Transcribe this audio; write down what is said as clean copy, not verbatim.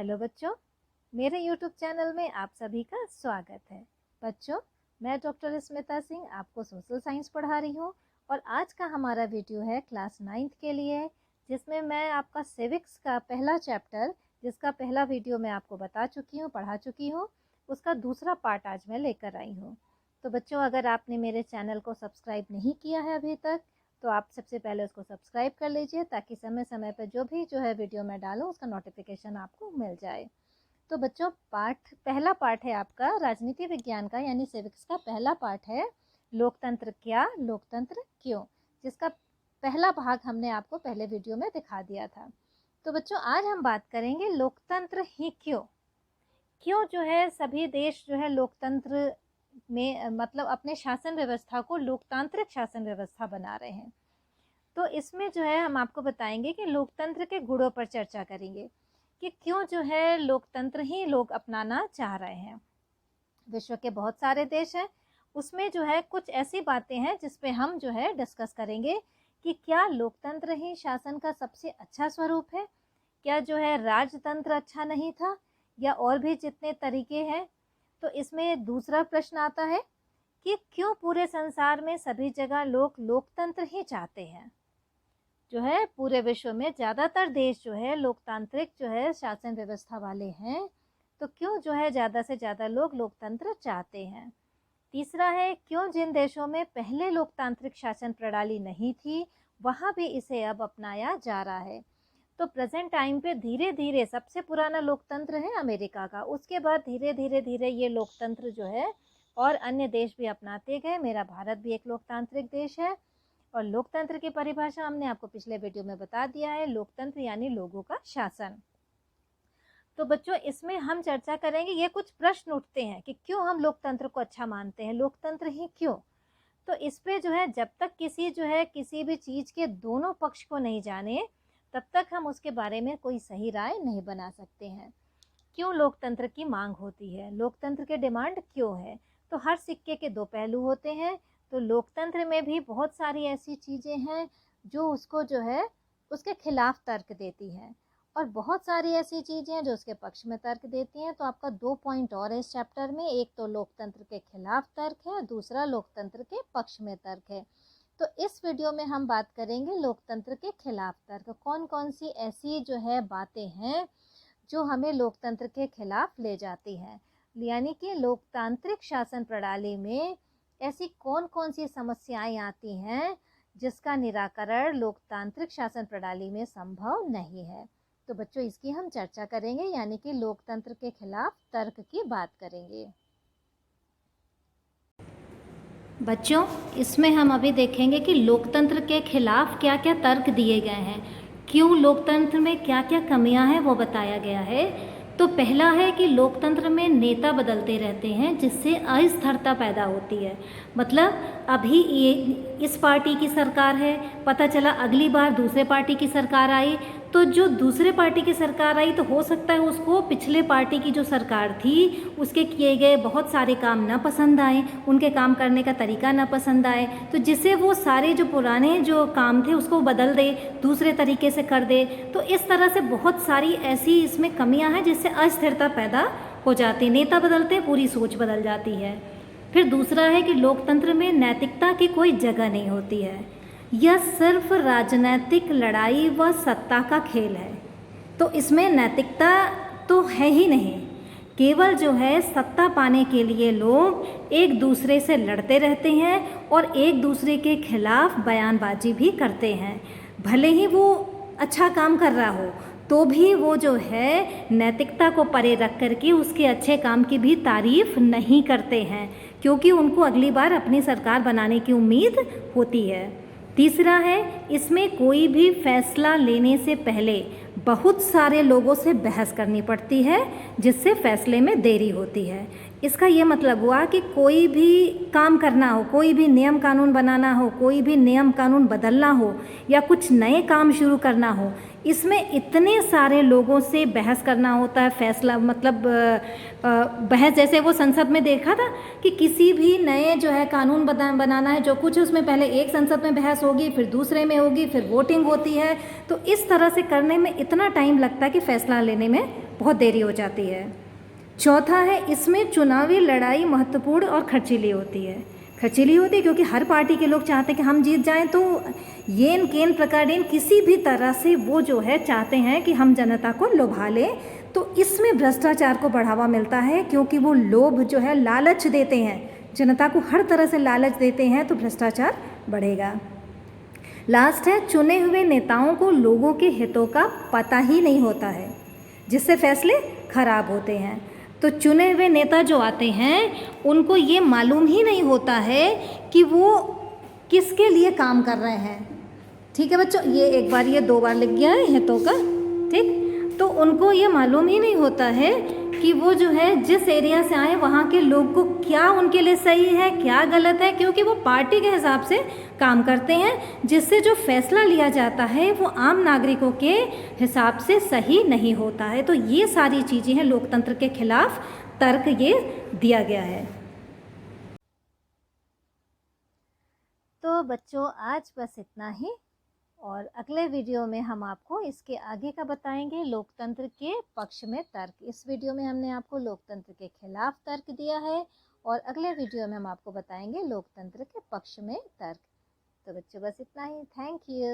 Hello बच्चों, मेरे YouTube channel में आप सभी का स्वागत है। बच्चों, मैं डॉक्टर स्मिता सिंह आपको सोशल साइंस पढ़ा रही हूँ और आज का हमारा वीडियो है क्लास 9th के लिए, जिसमें मैं आपका सिविक्स का पहला चैप्टर, जिसका पहला वीडियो मैं आपको बता चुकी हूँ, पढ़ा चुकी हूँ, उसका दूसरा पार्ट आज मैं लेकर आई हूँ। तो बच्चों, अगर आपने मेरे चैनल को सब्सक्राइब नहीं किया है अभी तक, तो आप सबसे पहले उसको सब्सक्राइब कर लीजिए ताकि समय समय पर जो है वीडियो मैं डालूँ उसका नोटिफिकेशन आपको मिल जाए। तो बच्चों, पहला पार्ट है आपका राजनीति विज्ञान का, यानी सिविक्स का पहला पार्ट है लोकतंत्र क्या, लोकतंत्र क्यों, जिसका पहला भाग हमने आपको पहले वीडियो में दिखा दिया था। तो बच्चों, आज हम बात करेंगे लोकतंत्र ही क्यों सभी देश लोकतंत्र में मतलब अपने शासन व्यवस्था को लोकतांत्रिक शासन व्यवस्था बना रहे हैं। तो इसमें हम आपको बताएंगे कि लोकतंत्र के गुणों पर चर्चा करेंगे कि क्यों लोकतंत्र ही लोग अपनाना चाह रहे हैं। विश्व के बहुत सारे देश हैं, उसमें कुछ ऐसी बातें हैं जिस पे हम डिस्कस करेंगे कि क्या लोकतंत्र ही शासन का सबसे अच्छा स्वरूप है, क्या राजतंत्र अच्छा नहीं था, या और भी जितने तरीके हैं। तो इसमें दूसरा प्रश्न आता है कि क्यों पूरे संसार में सभी जगह लोग लोकतंत्र ही चाहते हैं। पूरे विश्व में ज़्यादातर देश लोकतांत्रिक शासन व्यवस्था वाले हैं, तो क्यों ज़्यादा से ज़्यादा लोग लोकतंत्र चाहते हैं। तीसरा है, क्यों जिन देशों में पहले लोकतांत्रिक शासन प्रणाली नहीं थी वहाँ भी इसे अब अपनाया जा रहा है। तो प्रेजेंट टाइम पे धीरे धीरे सबसे पुराना लोकतंत्र है अमेरिका का, उसके बाद धीरे धीरे ये लोकतंत्र और अन्य देश भी अपनाते गए। मेरा भारत भी एक लोकतांत्रिक देश है और लोकतंत्र की परिभाषा हमने आपको पिछले वीडियो में बता दिया है, लोकतंत्र यानी लोगों का शासन। तो बच्चों, इसमें हम चर्चा करेंगे, ये कुछ प्रश्न उठते हैं कि क्यों हम लोकतंत्र को अच्छा मानते हैं, लोकतंत्र ही क्यों। तो इस पे जब तक किसी भी चीज़ के दोनों पक्ष को नहीं जाने, तब तक हम उसके बारे में कोई सही राय नहीं बना सकते हैं। क्यों लोकतंत्र की मांग होती है, लोकतंत्र के डिमांड क्यों है। तो हर सिक्के के दो पहलू होते हैं, तो लोकतंत्र में भी बहुत सारी ऐसी चीज़ें हैं जो उसको उसके खिलाफ तर्क देती हैं, और बहुत सारी ऐसी चीज़ें हैं जो उसके पक्ष में तर्क देती हैं। तो आपका 2 पॉइंट और है इस चैप्टर में, एक तो लोकतंत्र के खिलाफ तर्क है, दूसरा लोकतंत्र के पक्ष में तर्क है। तो इस वीडियो में हम बात करेंगे लोकतंत्र के खिलाफ तर्क, कौन कौन सी ऐसी बातें हैं जो हमें लोकतंत्र के खिलाफ ले जाती हैं, यानी कि लोकतांत्रिक शासन प्रणाली में ऐसी कौन कौन सी समस्याएं आती हैं जिसका निराकरण लोकतांत्रिक शासन प्रणाली में संभव नहीं है। तो बच्चों, इसकी हम चर्चा करेंगे, यानी कि लोकतंत्र के खिलाफ तर्क की बात करेंगे। बच्चों, इसमें हम अभी देखेंगे कि लोकतंत्र के खिलाफ क्या क्या तर्क दिए गए हैं, क्यों लोकतंत्र में क्या क्या कमियां हैं वो बताया गया है। तो पहला है कि लोकतंत्र में नेता बदलते रहते हैं जिससे अस्थिरता पैदा होती है। मतलब अभी ये इस पार्टी की सरकार है, पता चला अगली बार दूसरे पार्टी की सरकार आई, तो जो दूसरे पार्टी की सरकार आई तो हो सकता है उसको पिछले पार्टी की जो सरकार थी उसके किए गए बहुत सारे काम ना पसंद आए, उनके काम करने का तरीका ना पसंद आए, तो जिससे वो सारे जो पुराने जो काम थे उसको बदल दे, दूसरे तरीके से कर दे। तो इस तरह से बहुत सारी ऐसी इसमें कमियां हैं जिससे अस्थिरता पैदा हो जाती है, नेता बदलते पूरी सोच बदल जाती है। फिर दूसरा है कि लोकतंत्र में नैतिकता की कोई जगह नहीं होती है, यह सिर्फ राजनीतिक लड़ाई व सत्ता का खेल है। तो इसमें नैतिकता तो है ही नहीं, केवल सत्ता पाने के लिए लोग एक दूसरे से लड़ते रहते हैं और एक दूसरे के खिलाफ बयानबाजी भी करते हैं। भले ही वो अच्छा काम कर रहा हो तो भी वो नैतिकता को परे रख करके उसके अच्छे काम की भी तारीफ नहीं करते हैं, क्योंकि उनको अगली बार अपनी सरकार बनाने की उम्मीद होती है। तीसरा है, इसमें कोई भी फैसला लेने से पहले बहुत सारे लोगों से बहस करनी पड़ती है जिससे फैसले में देरी होती है। इसका ये मतलब हुआ कि कोई भी काम करना हो, कोई भी नियम कानून बनाना हो, कोई भी नियम कानून बदलना हो, या कुछ नए काम शुरू करना हो, इसमें इतने सारे लोगों से बहस करना होता है, फैसला मतलब बहस, जैसे वो संसद में देखा था कि किसी भी नए जो है कानून बनाना है, जो कुछ उसमें पहले एक संसद में बहस होगी, फिर दूसरे में होगी, फिर वोटिंग होती है, तो इस तरह से करने में इतना टाइम लगता है कि फैसला लेने में बहुत देरी हो जाती है। चौथा है, इसमें चुनावी लड़ाई महत्वपूर्ण और खर्चीली होती है। खर्चीली होती है क्योंकि हर पार्टी के लोग चाहते हैं कि हम जीत जाएं, तो येन केन प्रकारेण किसी भी तरह से वो जो है चाहते हैं कि हम जनता को लुभा लें। तो इसमें भ्रष्टाचार को बढ़ावा मिलता है, क्योंकि वो लोभ जो है, लालच देते हैं, जनता को हर तरह से लालच देते हैं, तो भ्रष्टाचार बढ़ेगा। लास्ट है, चुने हुए नेताओं को लोगों के हितों का पता ही नहीं होता है, जिससे फैसले खराब होते हैं। तो चुने हुए नेता जो आते हैं उनको ये मालूम ही नहीं होता है कि वो किसके लिए काम कर रहे हैं। ठीक है बच्चों, ये एक बार, ये 2 बार लिख गया है हितों का, ठीक। तो उनको ये मालूम ही नहीं होता है कि वो जो है जिस एरिया से आए वहाँ के लोग को क्या उनके लिए सही है, क्या गलत है, क्योंकि वो पार्टी के हिसाब से काम करते हैं, जिससे जो फैसला लिया जाता है वो आम नागरिकों के हिसाब से सही नहीं होता है। तो ये सारी चीज़ें हैं, लोकतंत्र के खिलाफ तर्क ये दिया गया है। तो बच्चों आज बस इतना ही, और अगले वीडियो में हम आपको इसके आगे का बताएंगे, लोकतंत्र के पक्ष में तर्क। इस वीडियो में हमने आपको लोकतंत्र के खिलाफ तर्क दिया है, और अगले वीडियो में हम आपको बताएंगे लोकतंत्र के पक्ष में तर्क। तो बच्चों बस इतना ही। Thank you.